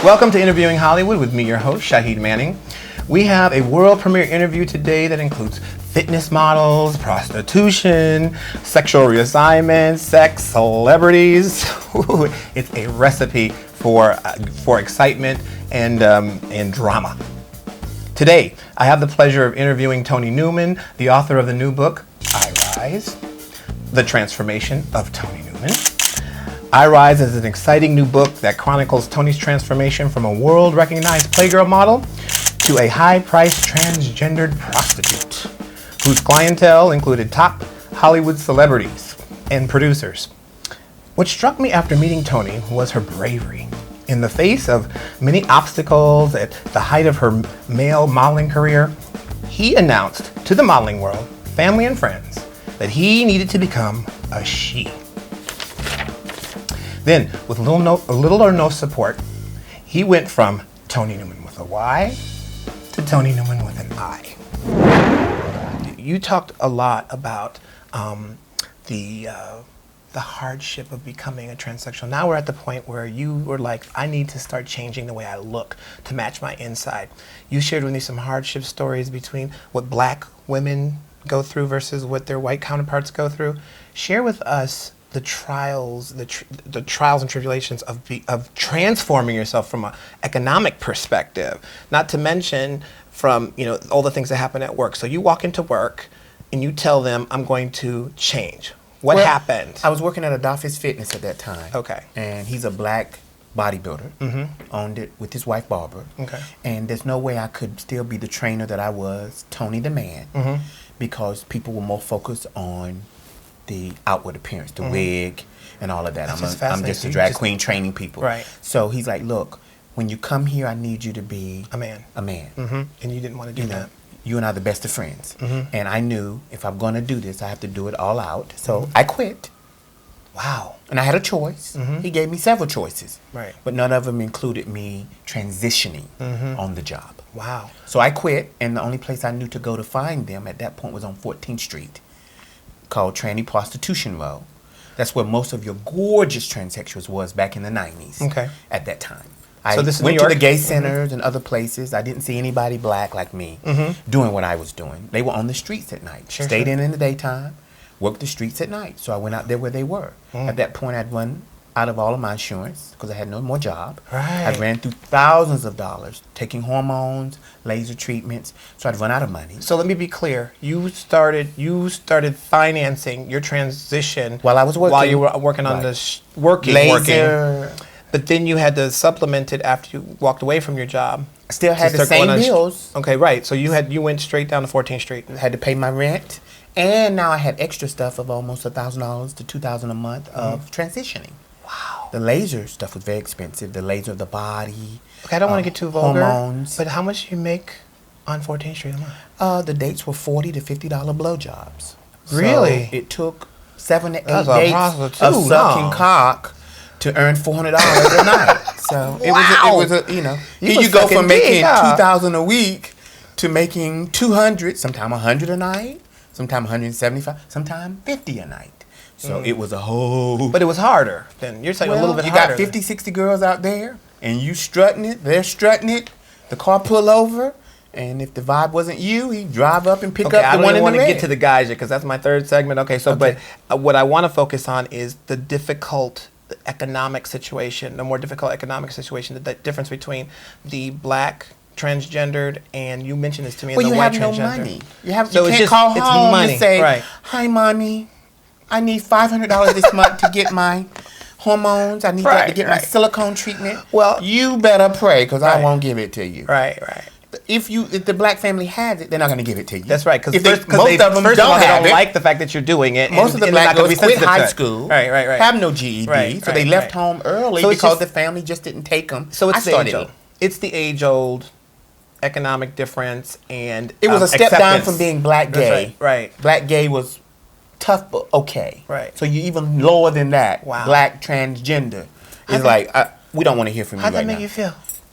Welcome to Interviewing Hollywood with me, your host, Shahid Manning. We have a world premiere interview today that includes fitness models, prostitution, sexual reassignment, sex, celebrities. It's a recipe for excitement and drama. Today, I have the pleasure of interviewing Toni Newman, the author of the new book, I Rise, The Transformation of Toni Newman. I Rise is an exciting new book that chronicles Toni's transformation from a world-recognized playgirl model to a high-priced transgendered prostitute, whose clientele included top Hollywood celebrities and producers. What struck me after meeting Toni was her bravery. In the face of many obstacles at the height of her male modeling career, he announced to the modeling world, family and friends, that he needed to become a she. Then, with little or no support, he went from Toni Newman with a Y to Toni Newman with an I. You talked a lot about the hardship of becoming a transsexual. Now we're at the point where you were like, I need to start changing the way I look to match my inside. You shared with me some hardship stories between what black women go through versus what their white counterparts go through. Share with us the trials, the trials and tribulations of transforming yourself from an economic perspective, not to mention from all the things that happen at work. So you walk into work and you tell them, I'm going to change. What happened? I was working at Adolphus Fitness at that time. Okay. And he's a black bodybuilder. Owned it with his wife Barbara. Okay. And there's no way I could still be the trainer that I was, Toni the man, because people were more focused on the outward appearance, the wig, and all of that. I'm just a drag queen training people. Right. So he's like, look, when you come here, I need you to be a man. A man. And you didn't want to do that. You and I are the best of friends. And I knew if I'm going to do this, I have to do it all out. So I quit. Wow. And I had a choice. He gave me several choices. Right. But none of them included me transitioning on the job. Wow. So I quit, and the only place I knew to go to find them at that point was on 14th Street, called Tranny Prostitution Row. That's where most of your gorgeous transsexuals was back in the 90s. Okay. At that time. So this is went New York? to the gay centers and other places. I didn't see anybody black like me doing what I was doing. They were on the streets at night. Stayed in the daytime, worked the streets at night. So I went out there where they were. At that point, I'd run out of all of my insurance because I had no more job. Right. I ran through thousands of dollars, taking hormones, laser treatments. So I'd run out of money. So let me be clear. You started financing your transition while I was working. While you were working on the working. But then you had to supplement it after you walked away from your job. I still had the same bills. Okay, right. So you went straight down to 14th Street. I had to pay my rent, and now I had extra stuff of almost $1,000 to $2,000 a month of transitioning. Wow. The laser stuff was very expensive. The laser of the body. Okay, I don't want to get too vulgar. Hormones. But how much do you make on 14th Street a month? The dates were $40 to $50 blowjobs. Really? So it took 7 to 8 dates of sucking cock to earn $400 a night. So it was a you go from making $2,000 a week to making $200, sometimes $100 a night, sometimes $175, sometimes $50 a night. So it was a whole. But it was harder. Then you're saying a little bit harder. You got 50, 60 girls out there, and you strutting it. They're strutting it. The car pull over, and if the vibe wasn't you, he'd drive up and pick up the one in the red. I don't want to get to the guys yet because that's my third segment. Okay, so but what I want to focus on is the difficult economic situation, the more difficult economic situation, the difference between the black transgendered and you mentioned this to me and the white transgender. You have no money. You can't call home and say, "Hi, mommy, I need $500 this month to get my hormones. I need that to get my silicone treatment." Well, you better pray because I won't give it to you. Right. If the black family has it, they're not going to give it to you. That's right. Because most of them don't like the fact that you're doing it. Most of the black girls quit high school, right. have no GED, so they left home early because the family just didn't take them. So it's the age-old economic difference, and it was a step down from being black gay. Right. Black gay was tough, but okay. Right. So you even lower than that. Wow. Black transgender is like we don't want to hear from you right now. How'd that make you feel?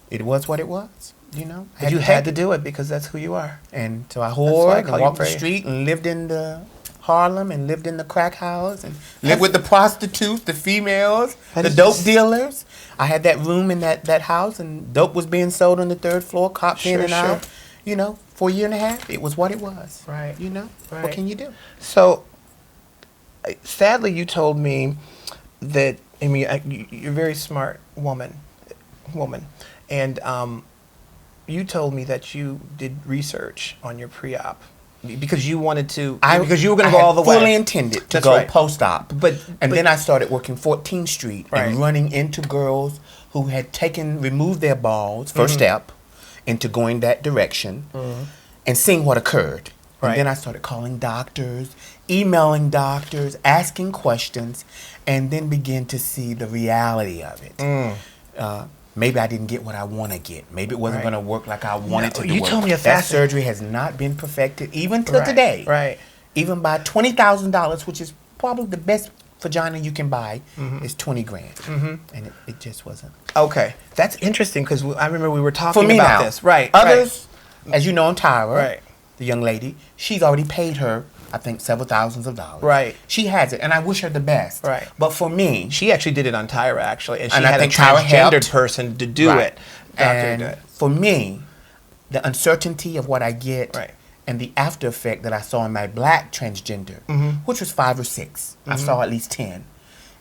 It was what it was. You had to do it because that's who you are. And so I whored and walked the street and lived in the Harlem and lived in the crack house and lived with the prostitutes, the females, the dope dealers. I had that room in that house, and dope was being sold on the 3rd floor, cops in and out. You know, for a year and a half, it was what it was. Right. You know, right. What can you do? So, sadly, you told me that, I mean, you're a very smart woman, and you told me that you did research on your pre-op because you wanted to, because you were going to go all the way. I fully intended to go post-op, and then I started working 14th Street and running into girls who had removed their balls, first step, into going that direction, and seeing what occurred. And then I started calling doctors, emailing doctors, asking questions, and then began to see the reality of it. Maybe I didn't get what I want to get. Maybe it wasn't going to work like I wanted to do. You told me that surgery has not been perfected even till today. Right. Even by $20,000, which is probably the best vagina you can buy, is 20 grand. And it just wasn't. Okay. That's interesting because I remember we were talking about this. Right. Others, as you know, Tyra, the young lady, she's already paid her, I think, several thousands of dollars. Right. She has it, and I wish her the best. Right. But for me... She actually did it on Tyra, actually, and she had a transgendered person to do it. And for me, the uncertainty of what I get and the after effect that I saw in my black transgender, which was 5 or 6, I saw at least 10.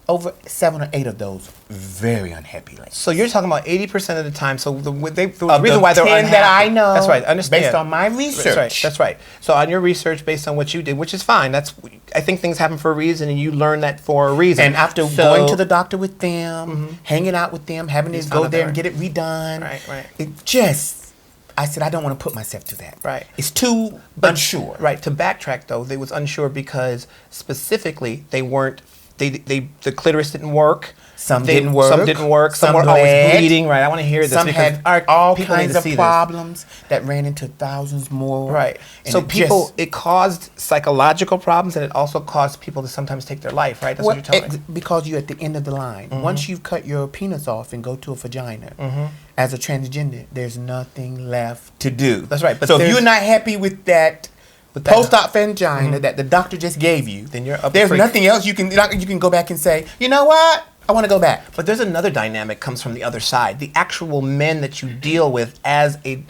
Over 7 or 8 of those very unhappy ladies. So you're talking about 80% of the time. So the reason why they're 10 unhappy, that I know, that's right. Understand based on my research. That's right. So on your research, based on what you did, which is fine. I think things happen for a reason, and you learn that for a reason. And after going to the doctor with them, hanging out with them, having to go there and get it redone, I said, I don't want to put myself through that. Right. It's too unsure. Right. To backtrack though, they was unsure because specifically they weren't. The clitoris didn't work. Some didn't work. Some were always bleeding. Right. I want to hear this. Some had all kinds of problems that ran into thousands more. Right. And so it caused psychological problems, and it also caused people to sometimes take their life. Right. That's what you're telling me. Because you're at the end of the line. Once you've cut your penis off and go to a vagina, as a transgender, there's nothing left to do. That's right. But so if you're not happy with that post-op vagina that the doctor just gave you, then you're up. There's nothing else you can go back and say, you know what? I want to go back. But there's another dynamic comes from the other side. The actual men that you deal with as a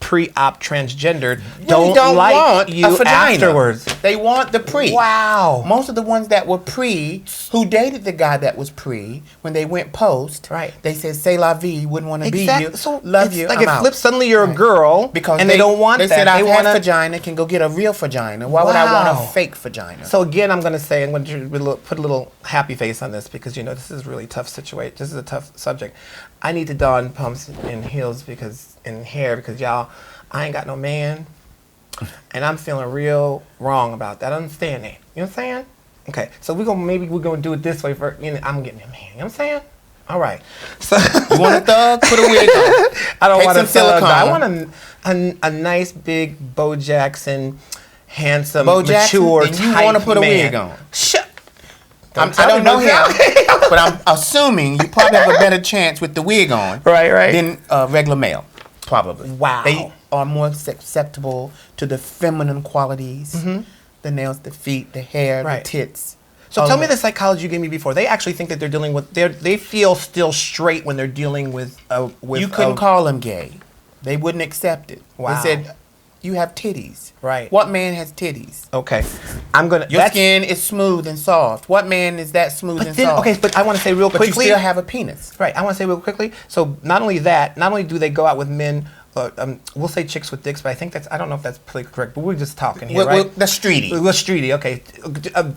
pre-op transgendered don't like want you a vagina afterwards. They want the pre. Wow. Most of the ones that were pre, who dated the guy that was pre, when they went post, they said, "C'est la vie," wouldn't want to be you. So love you. Like it flips. Suddenly you're a girl, because they don't want that. They said, "I've had vagina. Can go get a real vagina. Why would I want a fake vagina?" So again, I'm going to put a little happy face on this because this is a really tough situation. This is a tough subject. I need to don pumps and heels and hair because y'all. I ain't got no man, and I'm feeling real wrong about that. I understand that. You know what I'm saying? Okay, so we're gonna do it this way for. I'm getting a man. You know what I'm saying? All right. So you want a thug? Put a wig on. I don't want a thug. I want a nice big Bo Jackson, handsome, mature type man. You want to put a wig on? Shut. I don't know him, but I'm assuming you probably have a better chance with the wig on, than a regular male. Probably. Wow. They are more susceptible to the feminine qualities, the nails, the feet, the hair, the tits. So tell me the psychology you gave me before. They actually think that they're dealing with, they feel still straight when they're dealing with you couldn't call them gay. They wouldn't accept it. Wow. They said, you have titties. Right. What man has titties? Okay. Your skin is smooth and soft. What man is that smooth and soft? Okay, but I want to say real quickly. But you still have a penis. Right. I want to say real quickly. So not only do they go out with men, we'll say chicks with dicks, but I think I don't know if that's politically correct, but we're just talking here, right? That's streety. We're streety, okay.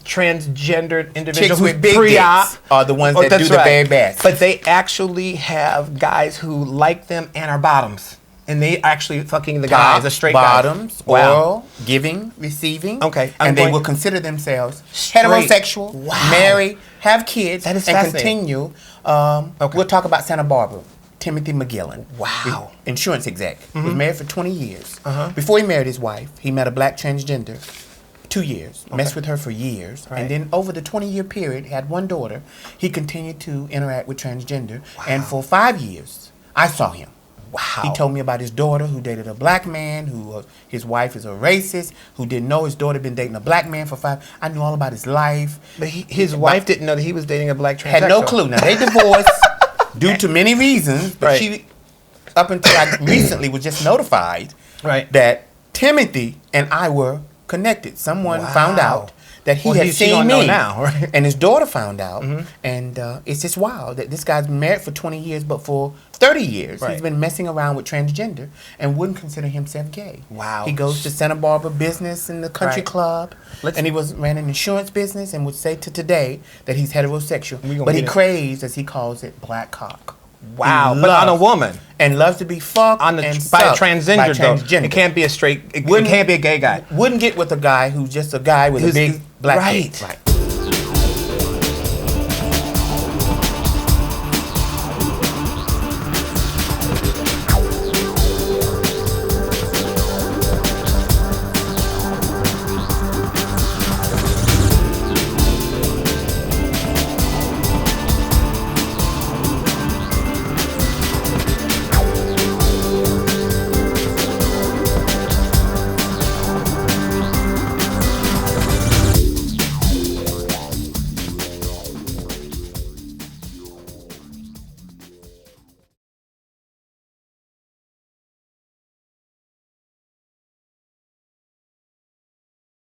Transgendered individuals chicks with big dicks are the ones that do the very best. But they actually have guys who like them and are bottoms. And they actually fucking the guys, the straight bottoms, guys. Oral, giving, receiving. Okay. They will consider themselves heterosexual, marry, have kids, that is and continue. We'll talk about Santa Barbara. Timothy McGillen. Wow. Insurance exec. Was married for 20 years. Before he married his wife, he met a black transgender. 2 years. Messed with her for years. Right. And then over the 20-year period, had one daughter. He continued to interact with transgender. Wow. And for 5 years, I saw him. Wow. He told me about his daughter who dated a black man, who his wife is a racist, who didn't know his daughter been dating a black man for 5. I knew all about his life. But his wife didn't know that he was dating a black transsexual. Had no clue. Now, they divorced due to many reasons, but she, up until I recently, was just notified that Timothy and I were connected. Someone found out that he had seen me, now, right? And his daughter found out, and it's just wild that this guy's been married for 20 years, but for 30 years he's been messing around with transgender and wouldn't consider himself gay. Wow. He goes to Santa Barbara business in the country club, and he ran an insurance business and would say to today that he's heterosexual, but he craves, as he calls it, black cock. Wow, but on a woman. And loves to be fucked by a transgender, though. It can't be a straight, it can't be a gay guy. Wouldn't get with a guy who's just a guy with a big black dick. Right.